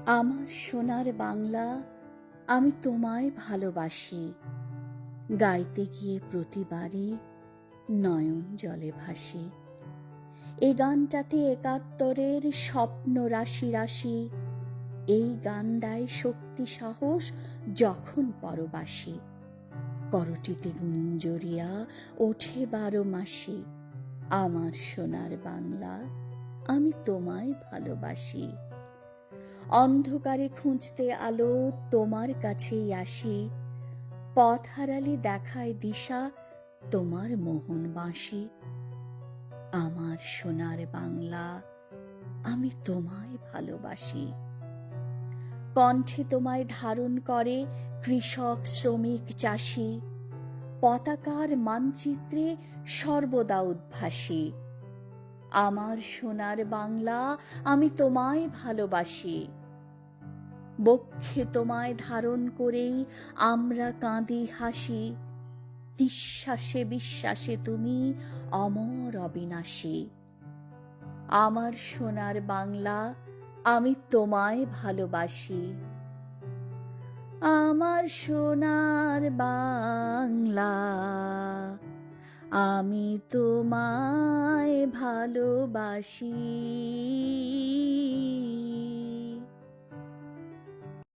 আমার সোনার বাংলা, আমি তোমায় ভালোবাসি। গাইতে গিয়ে প্রতিবারই নয়ন জলে ভাসি। এ গানটাতে একাত্তরের স্বপ্ন রাশি রাশি। এই গান দেয় শক্তি সাহস যখন পরবাসী। করটিতে গুঞ্জরিয়া ওঠে 12 মাসি। আমার সোনার বাংলা, আমি তোমায় ভালোবাসি। অন্ধকারে খুঁজতে আলো তোমার কাছেই আসি। পথ হারালে দেখায় দিশা তোমার মোহন বাঁশি। আমার সোনার বাংলা, আমি তোমায় ভালোবাসি। কণ্ঠে তোমায় ধারণ করে কৃষক শ্রমিক চাষি। পতাকার মানচিত্রে সর্বদা উদ্ভাসী। আমার সোনার বাংলা, আমি তোমায় ভালোবাসি। বক্ষে তোমায় ধারণ করেই আমরা কাঁদি হাসি। নিঃশ্বাসে বিশ্বাসে তুমি অমর অবিনাশী। আমার সোনার বাংলা, আমি তোমায় ভালোবাসি। আমার সোনার বাংলা, আমি তোমায় ভালোবাসি।